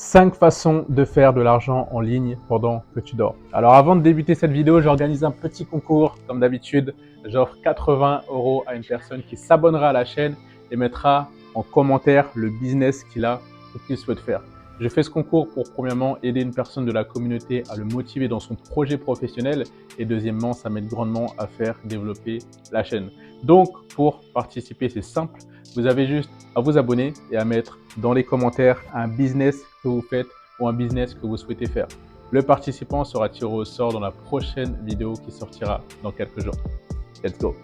5 façons de faire de l'argent en ligne pendant que tu dors. Alors avant de débuter cette vidéo, j'organise un petit concours. Comme d'habitude, j'offre 80 € à une personne qui s'abonnera à la chaîne et mettra en commentaire le business qu'il a ou qu'il souhaite faire. Je fais ce concours pour premièrement aider une personne de la communauté à le motiver dans son projet professionnel et deuxièmement, ça m'aide grandement à faire développer la chaîne. Donc pour participer, c'est simple. Vous avez juste à vous abonner et à mettre dans les commentaires un business que vous faites ou un business que vous souhaitez faire. Le participant sera tiré au sort dans la prochaine vidéo qui sortira dans quelques jours. Let's go!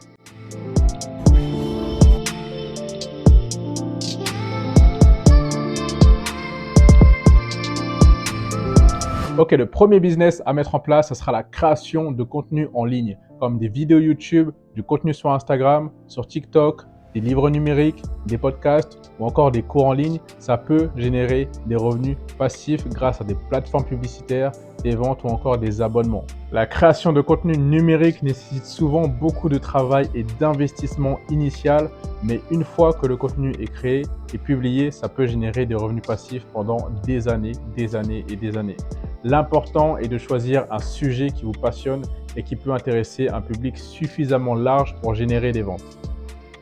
Ok, le premier business à mettre en place, ce sera la création de contenu en ligne, comme des vidéos YouTube, du contenu sur Instagram, sur TikTok, des livres numériques, des podcasts ou encore des cours en ligne. Ça peut générer des revenus passifs grâce à des plateformes publicitaires, des ventes ou encore des abonnements. La création de contenu numérique nécessite souvent beaucoup de travail et d'investissement initial, mais une fois que le contenu est créé et publié, ça peut générer des revenus passifs pendant des années et des années. L'important est de choisir un sujet qui vous passionne et qui peut intéresser un public suffisamment large pour générer des ventes.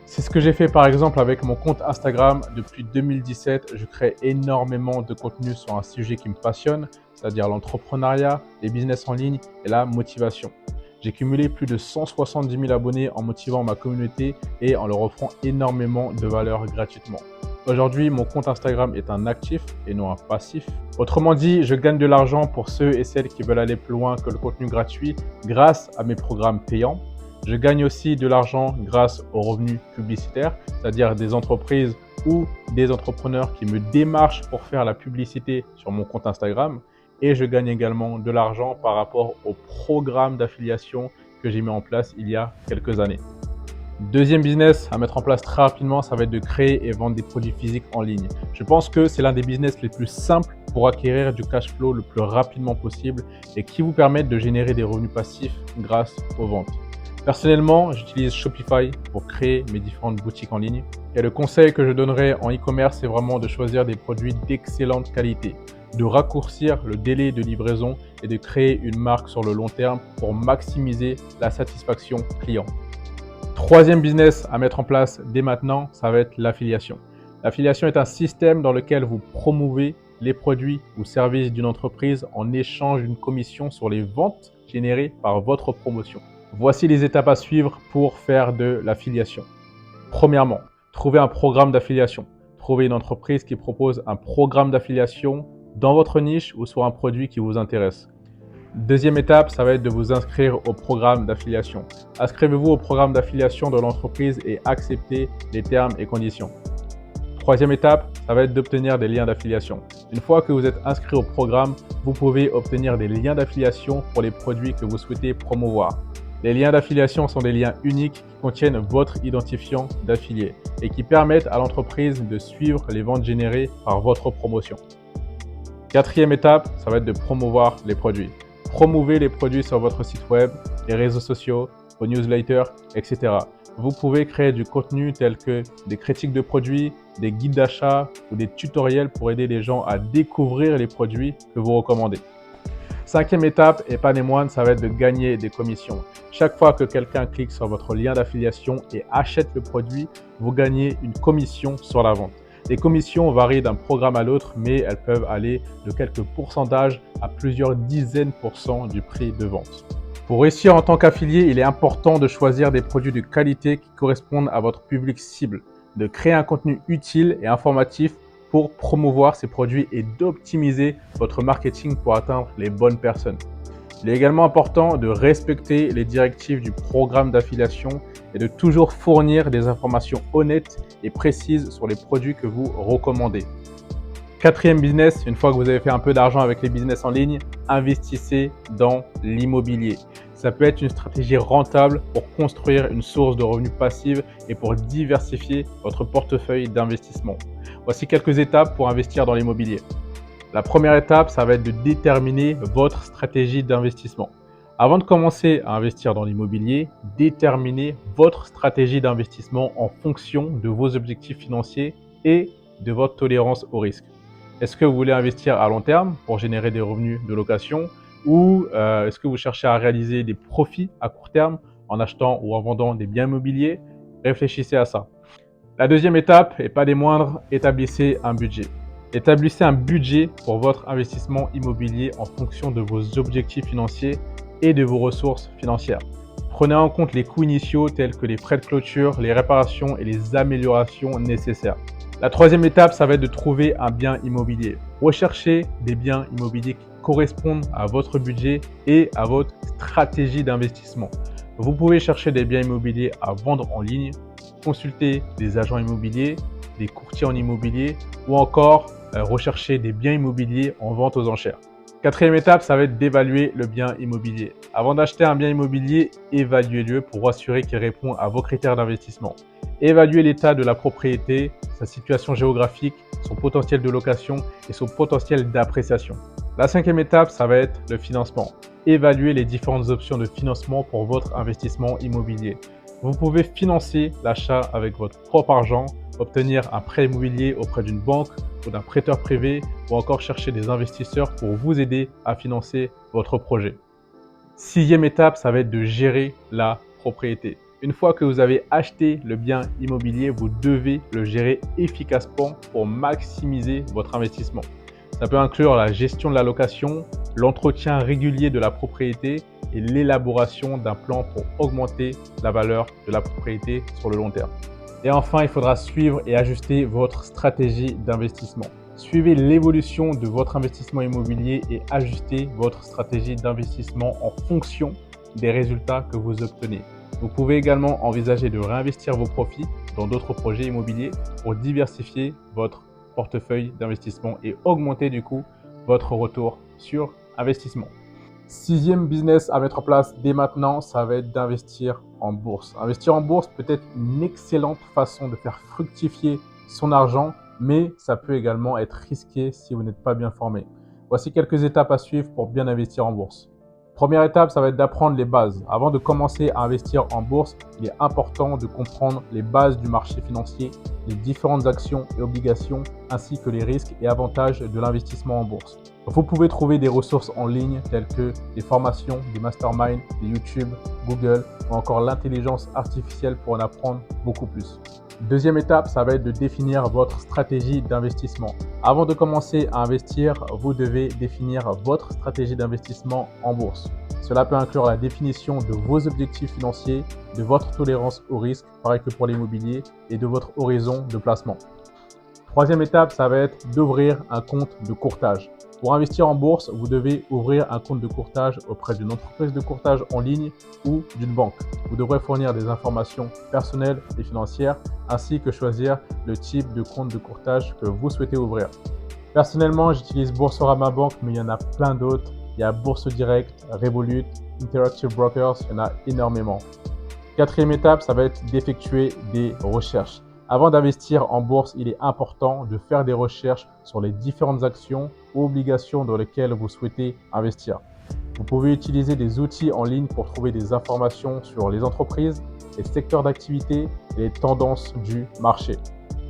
C'est ce que j'ai fait par exemple avec mon compte Instagram. Depuis 2017, je crée énormément de contenu sur un sujet qui me passionne, c'est-à-dire l'entrepreneuriat, les business en ligne et la motivation. J'ai cumulé plus de 170 000 abonnés en motivant ma communauté et en leur offrant énormément de valeur gratuitement. Aujourd'hui, mon compte Instagram est un actif et non un passif. Autrement dit, je gagne de l'argent pour ceux et celles qui veulent aller plus loin que le contenu gratuit grâce à mes programmes payants. Je gagne aussi de l'argent grâce aux revenus publicitaires, c'est-à-dire des entreprises ou des entrepreneurs qui me démarchent pour faire la publicité sur mon compte Instagram. Et je gagne également de l'argent par rapport au programme d'affiliation que j'ai mis en place il y a quelques années. Deuxième business à mettre en place très rapidement, ça va être de créer et vendre des produits physiques en ligne. Je pense que c'est l'un des business les plus simples pour acquérir du cash flow le plus rapidement possible et qui vous permettent de générer des revenus passifs grâce aux ventes. Personnellement, j'utilise Shopify pour créer mes différentes boutiques en ligne. Et le conseil que je donnerais en e-commerce, c'est vraiment de choisir des produits d'excellente qualité, de raccourcir le délai de livraison et de créer une marque sur le long terme pour maximiser la satisfaction client. Troisième business à mettre en place dès maintenant, ça va être l'affiliation. L'affiliation est un système dans lequel vous promouvez les produits ou services d'une entreprise en échange d'une commission sur les ventes générées par votre promotion. Voici les étapes à suivre pour faire de l'affiliation. Premièrement, trouvez un programme d'affiliation. Trouvez une entreprise qui propose un programme d'affiliation dans votre niche ou sur un produit qui vous intéresse. Deuxième étape, ça va être de vous inscrire au programme d'affiliation. Inscrivez-vous au programme d'affiliation de l'entreprise et acceptez les termes et conditions. Troisième étape, ça va être d'obtenir des liens d'affiliation. Une fois que vous êtes inscrit au programme, vous pouvez obtenir des liens d'affiliation pour les produits que vous souhaitez promouvoir. Les liens d'affiliation sont des liens uniques qui contiennent votre identifiant d'affilié et qui permettent à l'entreprise de suivre les ventes générées par votre promotion. Quatrième étape, ça va être de promouvoir les produits. Promouvez les produits sur votre site web, les réseaux sociaux, vos newsletters, etc. Vous pouvez créer du contenu tel que des critiques de produits, des guides d'achat ou des tutoriels pour aider les gens à découvrir les produits que vous recommandez. Cinquième étape, et pas des moindres, ça va être de gagner des commissions. Chaque fois que quelqu'un clique sur votre lien d'affiliation et achète le produit, vous gagnez une commission sur la vente. Les commissions varient d'un programme à l'autre, mais elles peuvent aller de quelques pourcentages à plusieurs dizaines % du prix de vente. Pour réussir en tant qu'affilié, il est important de choisir des produits de qualité qui correspondent à votre public cible, de créer un contenu utile et informatif pour promouvoir ces produits et d'optimiser votre marketing pour atteindre les bonnes personnes. Il est également important de respecter les directives du programme d'affiliation et de toujours fournir des informations honnêtes et précises sur les produits que vous recommandez. Quatrième business, une fois que vous avez fait un peu d'argent avec les business en ligne, investissez dans l'immobilier. Ça peut être une stratégie rentable pour construire une source de revenus passive et pour diversifier votre portefeuille d'investissement. Voici quelques étapes pour investir dans l'immobilier. La première étape, ça va être de déterminer votre stratégie d'investissement. Avant de commencer à investir dans l'immobilier, déterminez votre stratégie d'investissement en fonction de vos objectifs financiers et de votre tolérance au risque. Est-ce que vous voulez investir à long terme pour générer des revenus de location ou est-ce que vous cherchez à réaliser des profits à court terme en achetant ou en vendant des biens immobiliers? Réfléchissez à ça. La deuxième étape, et pas des moindres, établissez un budget. Établissez un budget pour votre investissement immobilier en fonction de vos objectifs financiers et de vos ressources financières. Prenez en compte les coûts initiaux tels que les frais de clôture, les réparations et les améliorations nécessaires. La troisième étape, ça va être de trouver un bien immobilier. Recherchez des biens immobiliers qui correspondent à votre budget et à votre stratégie d'investissement. Vous pouvez chercher des biens immobiliers à vendre en ligne, consulter des agents immobiliers, des courtiers en immobilier ou encore rechercher des biens immobiliers en vente aux enchères. Quatrième étape, ça va être d'évaluer le bien immobilier. Avant d'acheter un bien immobilier, évaluez-le pour assurer qu'il répond à vos critères d'investissement. Évaluez l'état de la propriété, sa situation géographique, son potentiel de location et son potentiel d'appréciation. La cinquième étape, ça va être le financement. Évaluez les différentes options de financement pour votre investissement immobilier. Vous pouvez financer l'achat avec votre propre argent, obtenir un prêt immobilier auprès d'une banque ou d'un prêteur privé ou encore chercher des investisseurs pour vous aider à financer votre projet. Sixième étape, ça va être de gérer la propriété. Une fois que vous avez acheté le bien immobilier, vous devez le gérer efficacement pour maximiser votre investissement. Ça peut inclure la gestion de la location, l'entretien régulier de la propriété et l'élaboration d'un plan pour augmenter la valeur de la propriété sur le long terme. Et enfin, il faudra suivre et ajuster votre stratégie d'investissement. Suivez l'évolution de votre investissement immobilier et ajustez votre stratégie d'investissement en fonction des résultats que vous obtenez. Vous pouvez également envisager de réinvestir vos profits dans d'autres projets immobiliers pour diversifier votre portefeuille d'investissement et augmenter du coup votre retour sur investissement. Sixième business à mettre en place dès maintenant, ça va être d'investir en bourse. Investir en bourse peut être une excellente façon de faire fructifier son argent, mais ça peut également être risqué si vous n'êtes pas bien formé. Voici quelques étapes à suivre pour bien investir en bourse. Première étape, ça va être d'apprendre les bases. Avant de commencer à investir en bourse, il est important de comprendre les bases du marché financier, les différentes actions et obligations, ainsi que les risques et avantages de l'investissement en bourse. Vous pouvez trouver des ressources en ligne telles que des formations, des masterminds, des YouTube, Google ou encore l'intelligence artificielle pour en apprendre beaucoup plus. Deuxième étape, ça va être de définir votre stratégie d'investissement. Avant de commencer à investir, vous devez définir votre stratégie d'investissement en bourse. Cela peut inclure la définition de vos objectifs financiers, de votre tolérance au risque, pareil que pour l'immobilier, et de votre horizon de placement. Troisième étape, ça va être d'ouvrir un compte de courtage. Pour investir en bourse, vous devez ouvrir un compte de courtage auprès d'une entreprise de courtage en ligne ou d'une banque. Vous devrez fournir des informations personnelles et financières ainsi que choisir le type de compte de courtage que vous souhaitez ouvrir. Personnellement, j'utilise Boursorama Bank, mais il y en a plein d'autres. Il y a Bourse Direct, Revolut, Interactive Brokers, il y en a énormément. Quatrième étape, ça va être d'effectuer des recherches. Avant d'investir en bourse, il est important de faire des recherches sur les différentes actions ou obligations dans lesquelles vous souhaitez investir. Vous pouvez utiliser des outils en ligne pour trouver des informations sur les entreprises, les secteurs d'activité et les tendances du marché.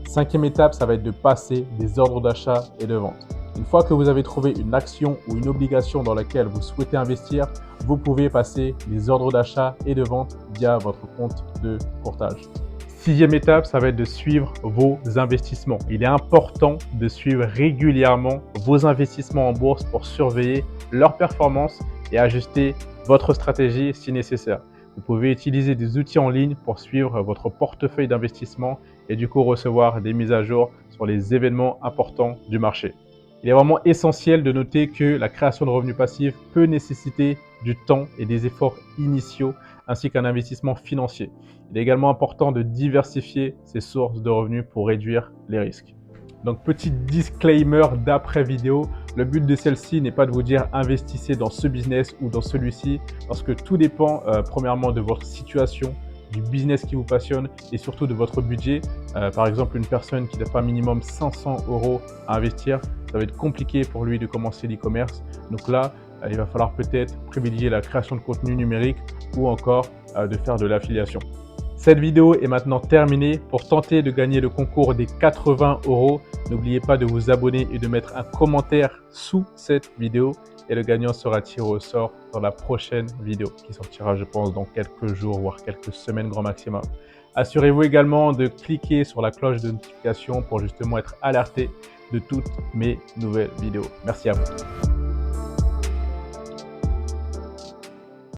Cinquième étape, ça va être de passer des ordres d'achat et de vente. Une fois que vous avez trouvé une action ou une obligation dans laquelle vous souhaitez investir, vous pouvez passer des ordres d'achat et de vente via votre compte de courtage. Sixième étape, ça va être de suivre vos investissements. Il est important de suivre régulièrement vos investissements en bourse pour surveiller leur performance et ajuster votre stratégie si nécessaire. Vous pouvez utiliser des outils en ligne pour suivre votre portefeuille d'investissement et du coup recevoir des mises à jour sur les événements importants du marché. Il est vraiment essentiel de noter que la création de revenus passifs peut nécessiter du temps et des efforts initiaux ainsi qu'un investissement financier. Il est également important de diversifier ses sources de revenus pour réduire les risques. Donc petit disclaimer d'après vidéo, le but de celle-ci n'est pas de vous dire investissez dans ce business ou dans celui-ci parce que tout dépend premièrement de votre situation, du business qui vous passionne et surtout de votre budget. Par exemple, une personne qui n'a pas minimum 500 € à investir, ça va être compliqué pour lui de commencer l'e-commerce. Donc là, il va falloir peut-être privilégier la création de contenu numérique ou encore de faire de l'affiliation. Cette vidéo est maintenant terminée. Pour tenter de gagner le concours des 80 €, n'oubliez pas de vous abonner et de mettre un commentaire sous cette vidéo. Et le gagnant sera tiré au sort dans la prochaine vidéo qui sortira, je pense, dans quelques jours, voire quelques semaines grand maximum. Assurez-vous également de cliquer sur la cloche de notification pour justement être alerté de toutes mes nouvelles vidéos. Merci à vous.